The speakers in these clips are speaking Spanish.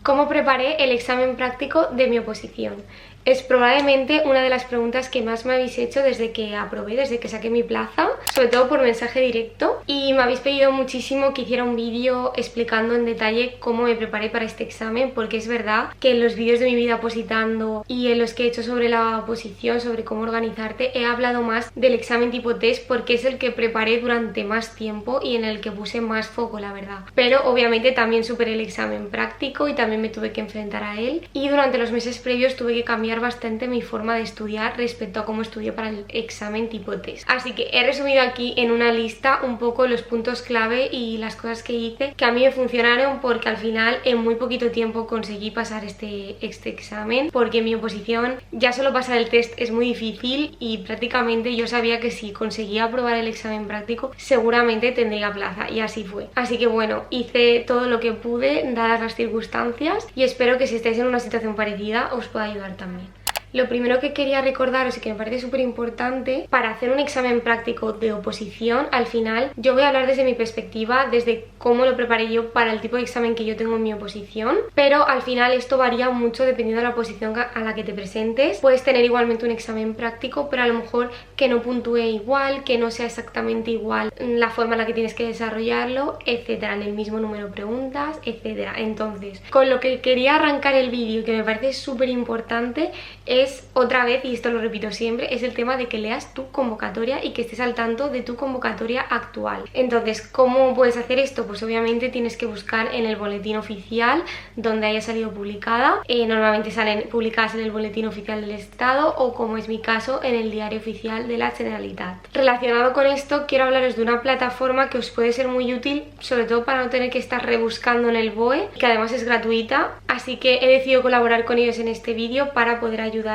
¿Cómo preparé el examen práctico de mi oposición? Es probablemente una de las preguntas que más me habéis hecho desde que aprobé, desde que saqué mi plaza, sobre todo por mensaje directo, y me habéis pedido muchísimo que hiciera un vídeo explicando en detalle cómo me preparé para este examen, porque es verdad que en los vídeos de mi vida opositando y en los que he hecho sobre la oposición, sobre cómo organizarte, he hablado más del examen tipo test porque es el que preparé durante más tiempo y en el que puse más foco, la verdad. Pero obviamente también superé el examen práctico y también me tuve que enfrentar a él, y durante los meses previos tuve que cambiar bastante mi forma de estudiar respecto a cómo estudié para el examen tipo test. Así que he resumido aquí en una lista un poco los puntos clave y las cosas que hice que a mí me funcionaron, porque al final en muy poquito tiempo conseguí pasar este examen, porque en mi oposición ya solo pasar el test es muy difícil y prácticamente yo sabía que si conseguía aprobar el examen práctico seguramente tendría plaza, y así fue. Así que bueno, hice todo lo que pude dadas las circunstancias y espero que si estáis en una situación parecida os pueda ayudar también. Lo primero que quería recordaros y que me parece súper importante, para hacer un examen práctico de oposición, al final yo voy a hablar desde mi perspectiva, desde cómo lo preparé yo para el tipo de examen que yo tengo en mi oposición, pero al final esto varía mucho dependiendo de la oposición a la que te presentes. Puedes tener igualmente un examen práctico, pero a lo mejor que no puntúe igual, que no sea exactamente igual la forma en la que tienes que desarrollarlo, etcétera, en el mismo número de preguntas, etcétera. Entonces, con lo que quería arrancar el vídeo, que me parece súper importante, es otra vez, y esto lo repito siempre, es el tema de que leas tu convocatoria y que estés al tanto de tu convocatoria actual. Entonces, ¿cómo puedes hacer esto? Pues obviamente tienes que buscar en el boletín oficial donde haya salido publicada. Normalmente salen publicadas en el boletín oficial del Estado, o como es mi caso, en el diario oficial de la Generalitat. Relacionado con esto, quiero hablaros de una plataforma que os puede ser muy útil, sobre todo para no tener que estar rebuscando en el BOE, que además es gratuita, así que he decidido colaborar con ellos en este vídeo para poder ayudaros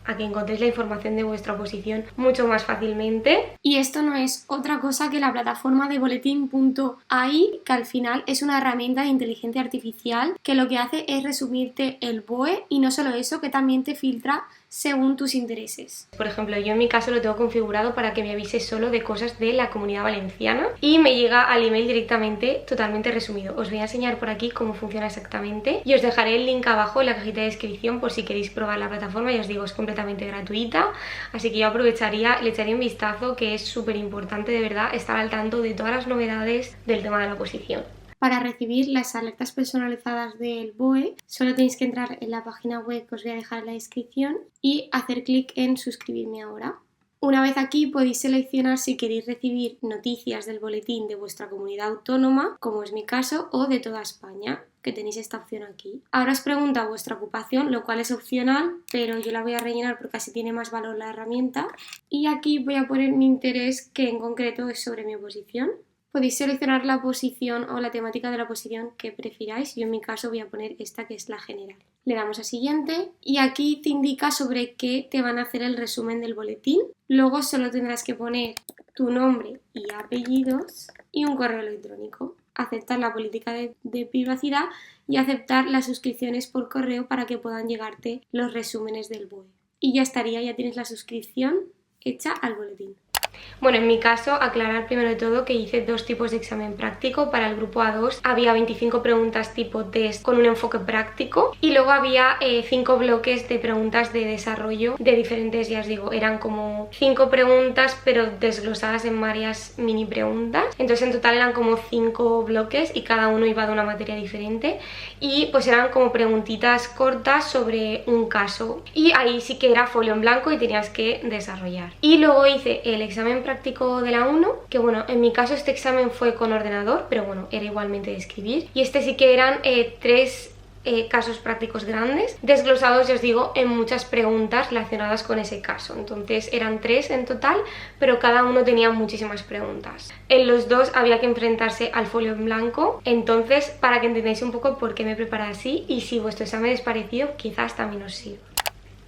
a que encontréis la información de vuestra oposición mucho más fácilmente. Y esto no es otra cosa que la plataforma de boletín.ai, que al final es una herramienta de inteligencia artificial que lo que hace es resumirte el BOE, y no solo eso, que también te filtra según tus intereses. Por ejemplo, yo en mi caso lo tengo configurado para que me avise solo de cosas de la Comunidad Valenciana y me llega al email directamente totalmente resumido. Os voy a enseñar por aquí cómo funciona exactamente y os dejaré el link abajo en la cajita de descripción por si queréis probar la plataforma. Y os digo, es completamente gratuita, así que yo aprovecharía, le echaría un vistazo, que es súper importante de verdad estar al tanto de todas las novedades del tema de la oposición. Para recibir las alertas personalizadas del BOE, solo tenéis que entrar en la página web que os voy a dejar en la descripción y hacer clic en suscribirme ahora. Una vez aquí podéis seleccionar si queréis recibir noticias del boletín de vuestra comunidad autónoma, como es mi caso, o de toda España, que tenéis esta opción aquí. Ahora os pregunta vuestra ocupación, lo cual es opcional, pero yo la voy a rellenar porque así tiene más valor la herramienta. Y aquí voy a poner mi interés, que en concreto es sobre mi oposición. Podéis seleccionar la posición o la temática de la oposición que prefiráis. Yo en mi caso voy a poner esta, que es la general. Le damos a siguiente y aquí te indica sobre qué te van a hacer el resumen del boletín. Luego solo tendrás que poner tu nombre y apellidos y un correo electrónico. Aceptar la política de privacidad y aceptar las suscripciones por correo para que puedan llegarte los resúmenes del BOE. Y ya estaría, ya tienes la suscripción hecha al boletín. Bueno, en mi caso, aclarar primero de todo que hice dos tipos de examen práctico. Para el grupo A2 había 25 preguntas tipo test con un enfoque práctico, y luego había 5 bloques de preguntas de desarrollo de diferentes, ya os digo, eran como 5 preguntas pero desglosadas en varias mini preguntas. Entonces en total eran como 5 bloques y cada uno iba de una materia diferente, y pues eran como preguntitas cortas sobre un caso, y ahí sí que era folio en blanco y tenías que desarrollar. Y luego hice el examen práctico de la 1, que bueno, en mi caso este examen fue con ordenador, pero bueno, era igualmente de escribir, y este sí que eran 3 casos prácticos grandes, desglosados, ya os digo, en muchas preguntas relacionadas con ese caso. Entonces eran 3 en total, pero cada uno tenía muchísimas preguntas. En los dos había que enfrentarse al folio en blanco, entonces para que entendáis un poco por qué me preparé así, y si vuestro examen es parecido, quizás también os sirva.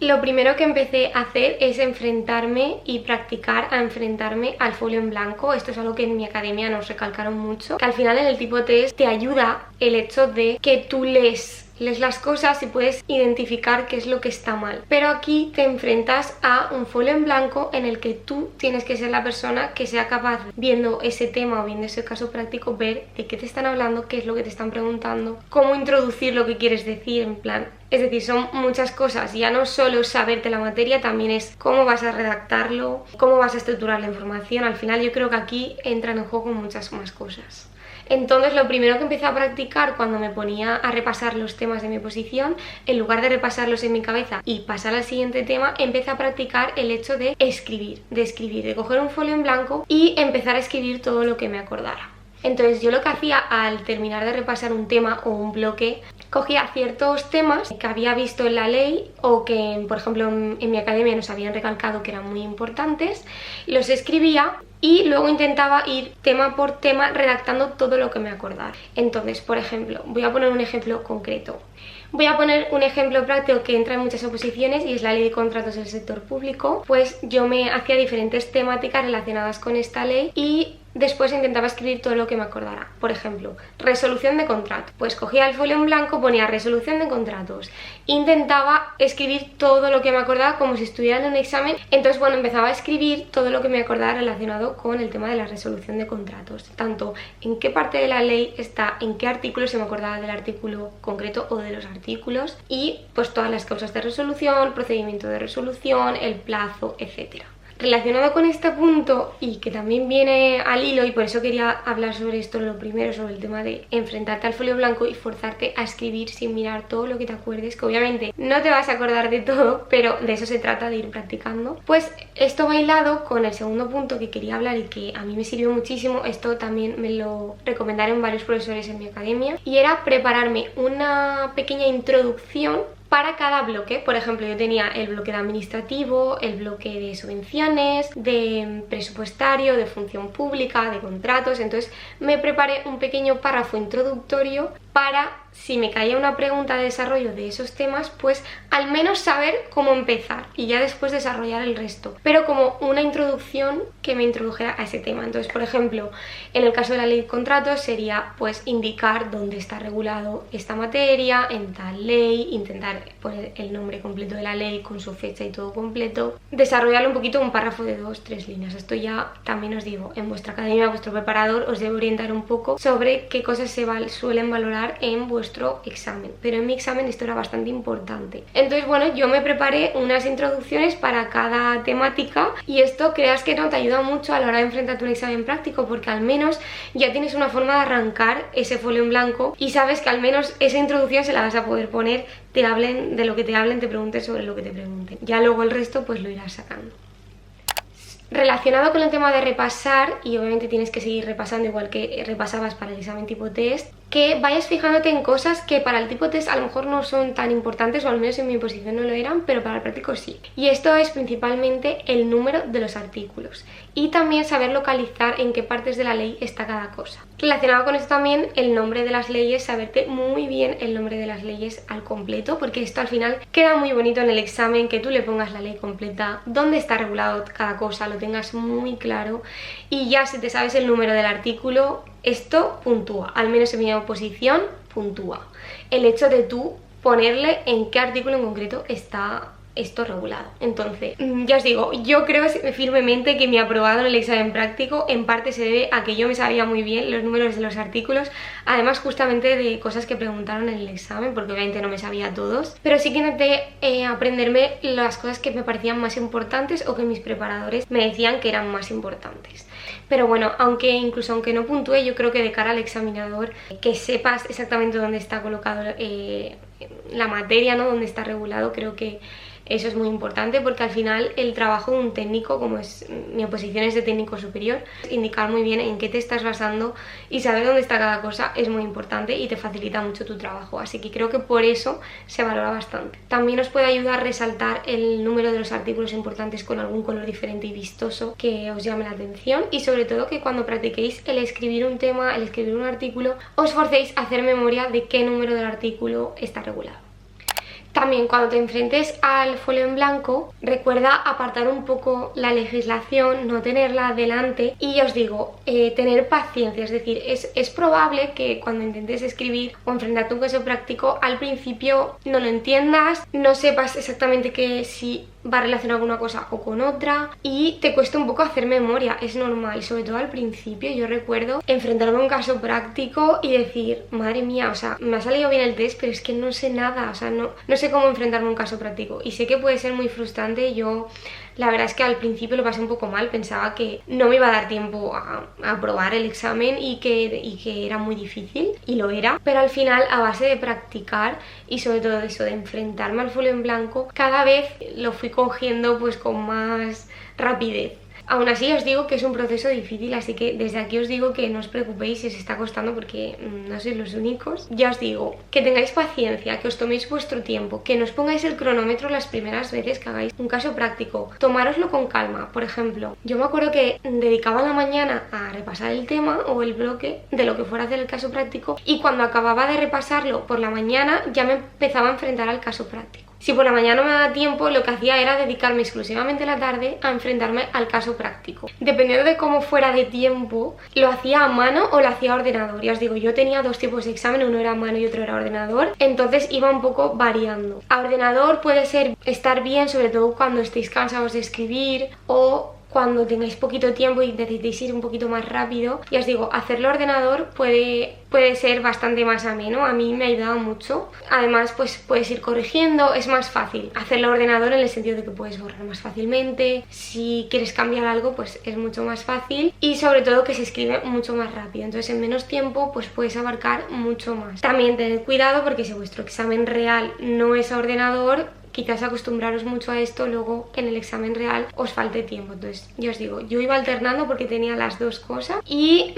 Lo primero que empecé a hacer es enfrentarme y practicar a enfrentarme al folio en blanco. Esto es algo que en mi academia nos recalcaron mucho, que al final en el tipo test te ayuda el hecho de que tú lees lees las cosas y puedes identificar qué es lo que está mal. Pero aquí te enfrentas a un folio en blanco en el que tú tienes que ser la persona que sea capaz, viendo ese tema o viendo ese caso práctico, ver de qué te están hablando, qué es lo que te están preguntando, cómo introducir lo que quieres decir, en plan. Es decir, son muchas cosas, ya no solo saberte la materia, también es cómo vas a redactarlo, cómo vas a estructurar la información. Al final yo creo que aquí entran en juego muchas más cosas. Entonces lo primero que empecé a practicar cuando me ponía a repasar los temas de mi oposición, en lugar de repasarlos en mi cabeza y pasar al siguiente tema, empecé a practicar el hecho de escribir, de coger un folio en blanco y empezar a escribir todo lo que me acordara. Entonces yo lo que hacía al terminar de repasar un tema o un bloque, cogía ciertos temas que había visto en la ley o que, por ejemplo, en mi academia nos habían recalcado que eran muy importantes, los escribía y luego intentaba ir tema por tema redactando todo lo que me acordara. Entonces, por ejemplo, voy a poner un ejemplo concreto. Voy a poner un ejemplo práctico que entra en muchas oposiciones y es la ley de contratos del sector público. Pues yo me hacía diferentes temáticas relacionadas con esta ley y después intentaba escribir todo lo que me acordara. Por ejemplo, resolución de contrato. Pues cogía el folio en blanco, ponía resolución de contratos. Intentaba escribir todo lo que me acordaba como si estuviera en un examen. Entonces, bueno, empezaba a escribir todo lo que me acordaba relacionado con el tema de la resolución de contratos. Tanto en qué parte de la ley está, en qué artículo, se me acordaba del artículo concreto o de los artículos. Y pues todas las causas de resolución, procedimiento de resolución, el plazo, etcétera. Relacionado con este punto y que también viene al hilo, y por eso quería hablar sobre esto lo primero, sobre el tema de enfrentarte al folio blanco y forzarte a escribir sin mirar todo lo que te acuerdes, que obviamente no te vas a acordar de todo, pero de eso se trata, de ir practicando. Pues esto va hilado con el segundo punto que quería hablar y que a mí me sirvió muchísimo. Esto también me lo recomendaron varios profesores en mi academia y era prepararme una pequeña introducción para cada bloque. Por ejemplo, yo tenía el bloque de administrativo, el bloque de subvenciones, de presupuestario, de función pública, de contratos. Entonces me preparé un pequeño párrafo introductorio para, si me caía una pregunta de desarrollo de esos temas, pues al menos saber cómo empezar y ya después desarrollar el resto, pero como una introducción que me introdujera a ese tema. Entonces, por ejemplo, en el caso de la ley de contratos sería pues indicar dónde está regulado esta materia en tal ley, intentar poner el nombre completo de la ley con su fecha y todo completo, desarrollarlo un poquito, un párrafo de 2-3 líneas. Esto ya también os digo, en vuestra academia, vuestro preparador os debe orientar un poco sobre qué cosas se suelen valorar en vuestro examen, pero en mi examen esto era bastante importante. Entonces, bueno, yo me preparé unas introducciones para cada temática y esto, creas que no, te ayuda mucho a la hora de enfrentarte a un examen práctico, porque al menos ya tienes una forma de arrancar ese folio en blanco y sabes que al menos esa introducción se la vas a poder poner, te hablen de lo que te hablen, te pregunten sobre lo que te pregunten. Ya luego el resto pues lo irás sacando. Relacionado con el tema de repasar, y obviamente tienes que seguir repasando igual que repasabas para el examen tipo test, que vayas fijándote en cosas que para el tipo test a lo mejor no son tan importantes, o al menos en mi posición no lo eran, pero para el práctico sí. Y esto es principalmente el número de los artículos y también saber localizar en qué partes de la ley está cada cosa. Relacionado con esto también el nombre de las leyes, saberte muy bien el nombre de las leyes al completo, porque esto al final queda muy bonito en el examen, que tú le pongas la ley completa, dónde está regulado cada cosa, lo tengas muy claro, y ya si te sabes el número del artículo, esto puntúa, al menos en mi oposición puntúa. El hecho de tú ponerle en qué artículo en concreto está esto regulado. Entonces, ya os digo, yo creo firmemente que mi aprobado en el examen práctico en parte se debe a que yo me sabía muy bien los números de los artículos, además justamente de cosas que preguntaron en el examen, porque obviamente no me sabía todos, pero sí que intenté aprenderme las cosas que me parecían más importantes o que mis preparadores me decían que eran más importantes. Pero bueno, aunque no puntúe, yo creo que de cara al examinador, que sepas exactamente dónde está colocado la materia, ¿no? Dónde está regulado, creo que eso es muy importante, porque al final el trabajo de un técnico, como es mi oposición es de técnico superior, indicar muy bien en qué te estás basando y saber dónde está cada cosa es muy importante y te facilita mucho tu trabajo, así que creo que por eso se valora bastante. También os puede ayudar a resaltar el número de los artículos importantes con algún color diferente y vistoso que os llame la atención, y sobre todo que cuando practiquéis el escribir un tema, el escribir un artículo, os forcéis a hacer memoria de qué número del artículo está regulado. También cuando te enfrentes al folio en blanco, recuerda apartar un poco la legislación, no tenerla delante y ya os digo, tener paciencia, es decir, es probable que cuando intentes escribir o enfrentarte a un caso práctico, al principio no lo entiendas, no sepas exactamente que si va relacionado con una cosa o con otra y te cuesta un poco hacer memoria, es normal, sobre todo al principio. Yo recuerdo enfrentarme a un caso práctico y decir, madre mía, o sea, me ha salido bien el test, pero es que no sé nada, o sea, no sé cómo enfrentarme a un caso práctico y sé que puede ser muy frustrante. Yo la verdad es que al principio lo pasé un poco mal, pensaba que no me iba a dar tiempo a aprobar el examen y que era muy difícil, y lo era, pero al final a base de practicar y sobre todo eso de enfrentarme al folio en blanco, cada vez lo fui cogiendo pues con más rapidez. Aún así os digo que es un proceso difícil, así que desde aquí os digo que no os preocupéis si os está costando porque no sois los únicos. Ya os digo, que tengáis paciencia, que os toméis vuestro tiempo, que no os pongáis el cronómetro las primeras veces que hagáis un caso práctico. Tomároslo con calma. Por ejemplo, yo me acuerdo que dedicaba la mañana a repasar el tema o el bloque de lo que fuera a hacer el caso práctico y cuando acababa de repasarlo por la mañana ya me empezaba a enfrentar al caso práctico. Si por la mañana no me daba tiempo, lo que hacía era dedicarme exclusivamente la tarde a enfrentarme al caso práctico. Dependiendo de cómo fuera de tiempo, lo hacía a mano o lo hacía a ordenador. Ya os digo, yo tenía dos tipos de examen, uno era a mano y otro era a ordenador, entonces iba un poco variando. A ordenador puede ser estar bien, sobre todo cuando estéis cansados de escribir o cuando tengáis poquito tiempo y necesitéis ir un poquito más rápido. Ya os digo, hacerlo ordenador puede ser bastante más ameno, a mí me ha ayudado mucho. Además, pues puedes ir corrigiendo, es más fácil hacerlo ordenador en el sentido de que puedes borrar más fácilmente. Si quieres cambiar algo, pues es mucho más fácil y sobre todo que se escribe mucho más rápido. Entonces en menos tiempo pues puedes abarcar mucho más. También tened cuidado porque si vuestro examen real no es a ordenador, quizás acostumbraros mucho a esto, luego en el examen real os falte tiempo. Entonces ya os digo, yo iba alternando porque tenía las dos cosas y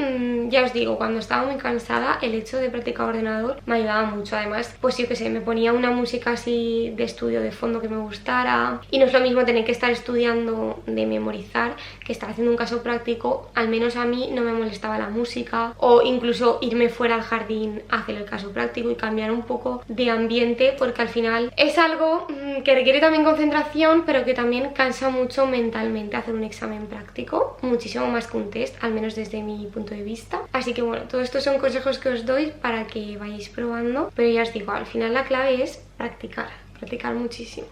ya os digo, cuando estaba muy cansada el hecho de practicar ordenador me ayudaba mucho. Además, pues yo que sé, me ponía una música así de estudio de fondo que me gustara y no es lo mismo tener que estar estudiando de memorizar que estar haciendo un caso práctico. Al menos a mí no me molestaba la música o incluso irme fuera al jardín a hacer el caso práctico y cambiar un poco de ambiente porque al final es algo que requiere también concentración, pero que también cansa mucho mentalmente hacer un examen práctico, muchísimo más que un test, al menos desde mi punto de vista. Así que bueno, todo esto son consejos que os doy para que vayáis probando, pero ya os digo, al final la clave es practicar muchísimo.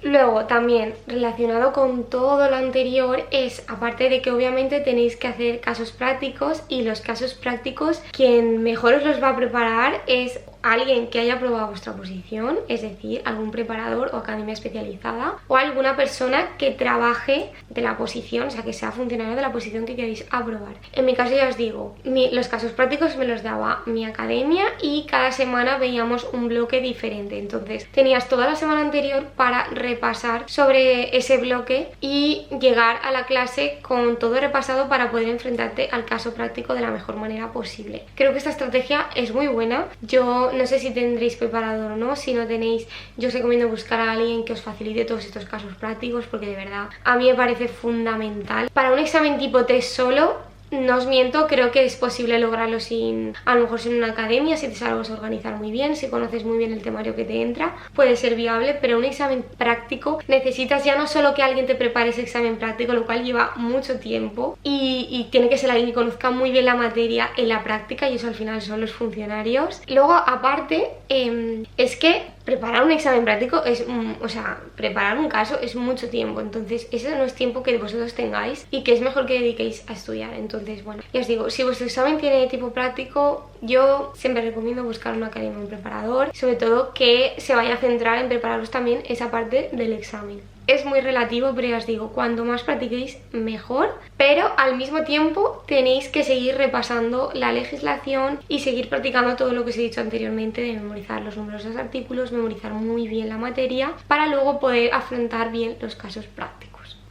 Luego también relacionado con todo lo anterior es, aparte de que obviamente tenéis que hacer casos prácticos, y los casos prácticos quien mejor os los va a preparar es alguien que haya aprobado vuestra oposición, es decir, algún preparador o academia especializada o alguna persona que trabaje de la oposición, o sea, que sea funcionario de la oposición que queréis aprobar. En mi caso ya os digo, los casos prácticos me los daba mi academia y cada semana veíamos un bloque diferente, entonces tenías toda la semana anterior para repasar sobre ese bloque y llegar a la clase con todo repasado para poder enfrentarte al caso práctico de la mejor manera posible. Creo que esta estrategia es muy buena. Yo no sé si tendréis preparador o no, si no tenéis, yo os recomiendo buscar a alguien que os facilite todos estos casos prácticos porque de verdad a mí me parece fundamental. Para un examen tipo test solo, no os miento, creo que es posible lograrlo sin, a lo mejor sin una academia, si te sabes organizar muy bien, si conoces muy bien el temario que te entra, puede ser viable, pero un examen práctico necesitas ya no solo que alguien te prepare ese examen práctico, lo cual lleva mucho tiempo, y tiene que ser alguien que conozca muy bien la materia en la práctica, y eso al final son los funcionarios. Luego, aparte, es que preparar un examen práctico es, o sea, preparar un caso es mucho tiempo, entonces ese no es tiempo que vosotros tengáis y que es mejor que dediquéis a estudiar. Entonces, bueno, ya os digo, si vuestro examen tiene tipo práctico, yo siempre recomiendo buscar una academia, un preparador, sobre todo que se vaya a centrar en prepararos también esa parte del examen. Es muy relativo, pero ya os digo, cuanto más practiquéis mejor, pero al mismo tiempo tenéis que seguir repasando la legislación y seguir practicando todo lo que os he dicho anteriormente de memorizar los números de los artículos, memorizar muy bien la materia para luego poder afrontar bien los casos prácticos.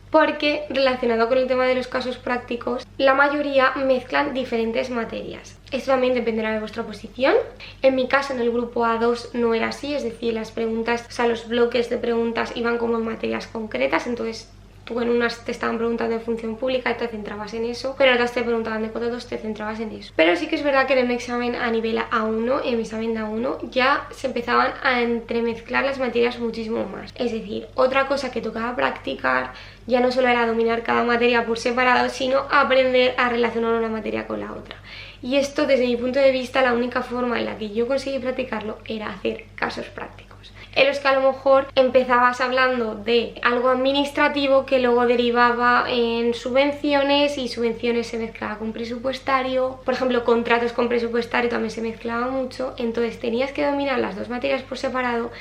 Porque relacionado con el tema de los casos prácticos, la mayoría mezclan diferentes materias. Esto también dependerá de vuestra posición. En mi caso, en el grupo A2 no era así, es decir, las preguntas, o sea, los bloques de preguntas iban como en materias concretas, entonces tú en unas te estaban preguntando de función pública y te centrabas en eso, pero en otras te preguntaban de contratos, te centrabas en eso. Pero sí que es verdad que en un examen a nivel A1, en mi examen de A1, ya se empezaban a entremezclar las materias muchísimo más. Es decir, otra cosa que tocaba practicar ya no solo era dominar cada materia por separado, sino aprender a relacionar una materia con la otra. Y esto, desde mi punto de vista, la única forma en la que yo conseguí practicarlo era hacer casos prácticos, en los que a lo mejor empezabas hablando de algo administrativo que luego derivaba en subvenciones, y subvenciones se mezclaba con presupuestario. Por ejemplo, contratos con presupuestario también se mezclaba mucho, entonces tenías que dominar las dos materias por separado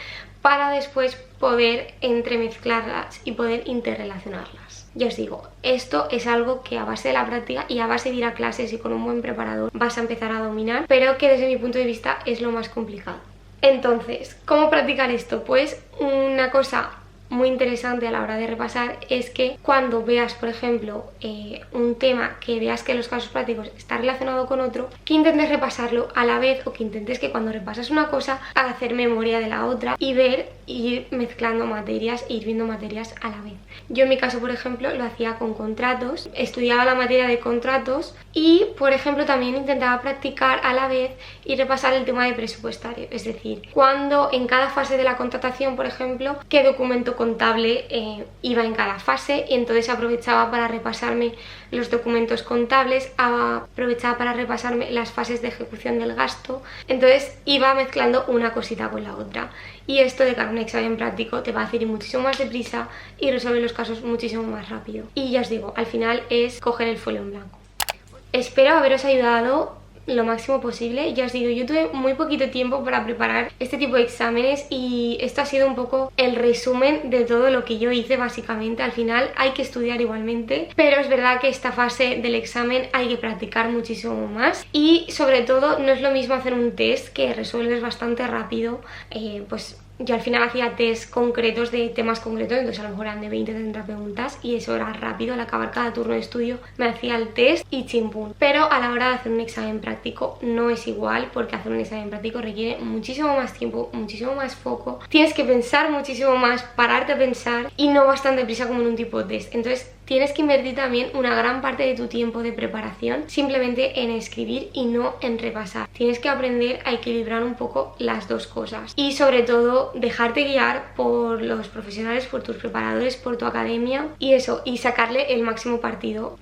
para después poder entremezclarlas y poder interrelacionarlas. Ya os digo, esto es algo que a base de la práctica y a base de ir a clases y con un buen preparador vas a empezar a dominar, pero que desde mi punto de vista es lo más complicado. Entonces, ¿cómo practicar esto? Pues una cosa muy interesante a la hora de repasar es que cuando veas, por ejemplo, un tema que veas que los casos prácticos está relacionado con otro, que intentes repasarlo a la vez, o que intentes que cuando repasas una cosa hacer memoria de la otra y ir mezclando materias e ir viendo materias a la vez. Yo en mi caso, por ejemplo, lo hacía con contratos, estudiaba la materia de contratos y, por ejemplo, también intentaba practicar a la vez y repasar el tema de presupuestario, es decir, cuando en cada fase de la contratación, por ejemplo, qué documento contable iba en cada fase, y entonces aprovechaba para repasarme los documentos contables, aprovechaba para repasarme las fases de ejecución del gasto, entonces iba mezclando una cosita con la otra, y esto de cara a un examen práctico te va a hacer ir muchísimo más deprisa y resolver los casos muchísimo más rápido. Y ya os digo, al final es coger el folio en blanco. Espero haberos ayudado lo máximo posible. Ya os digo, yo tuve muy poquito tiempo para preparar este tipo de exámenes y esto ha sido un poco el resumen de todo lo que yo hice básicamente. Al final hay que estudiar igualmente, pero es verdad que esta fase del examen hay que practicar muchísimo más, y sobre todo no es lo mismo hacer un test que resuelves bastante rápido. Pues yo al final hacía test concretos de temas concretos, entonces a lo mejor eran de 20 o 30 preguntas y eso era rápido. Al acabar cada turno de estudio me hacía el test y chimpún. Pero a la hora de hacer un examen práctico no es igual, porque hacer un examen práctico requiere muchísimo más tiempo, muchísimo más foco. Tienes que pensar muchísimo más, pararte a pensar, y no bastante prisa como en un tipo de test. Entonces tienes que invertir también una gran parte de tu tiempo de preparación simplemente en escribir y no en repasar. Tienes que aprender a equilibrar un poco las dos cosas y sobre todo dejarte guiar por los profesionales, por tus preparadores, por tu academia, y eso, y sacarle el máximo partido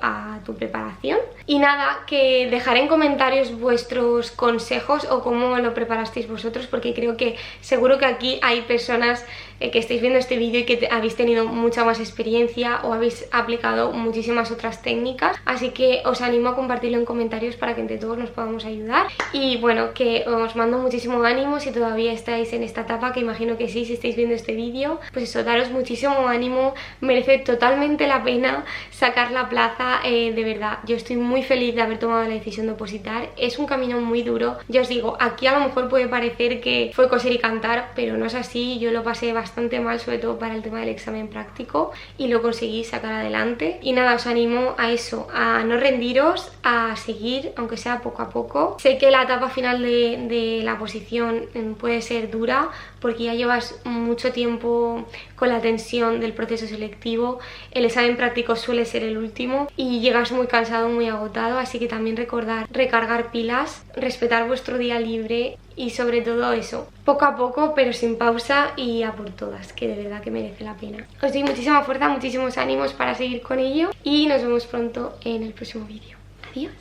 a tu preparación. Y nada, que dejaré en comentarios vuestros consejos o cómo lo preparasteis vosotros, porque creo que seguro que aquí hay personas que estáis viendo este vídeo y que habéis tenido mucha más experiencia o habéis aplicado muchísimas otras técnicas, así que os animo a compartirlo en comentarios para que entre todos nos podamos ayudar. Y bueno, que os mando muchísimo ánimo si todavía estáis en esta etapa, que imagino que sí, si estáis viendo este vídeo. Pues eso, daros muchísimo ánimo, merece totalmente la pena sacar la plaza, de verdad. Yo estoy muy feliz de haber tomado la decisión de opositar. Es un camino muy duro, ya os digo, aquí a lo mejor puede parecer que fue coser y cantar, pero no es así. Yo lo pasé bastante mal, sobre todo para el tema del examen práctico, y lo conseguí sacar adelante. Y nada, os animo a eso, a no rendiros, a seguir, aunque sea poco a poco. Sé que la etapa final de la oposición puede ser dura, porque ya llevas mucho tiempo con la tensión del proceso selectivo, el examen práctico suele ser el último y llegas muy cansado, muy agotado, así que también recordar recargar pilas, respetar vuestro día libre y sobre todo eso, poco a poco pero sin pausa y a por todas, que de verdad que merece la pena. Os doy muchísima fuerza, muchísimos ánimos para seguir con ello y nos vemos pronto en el próximo vídeo. Adiós.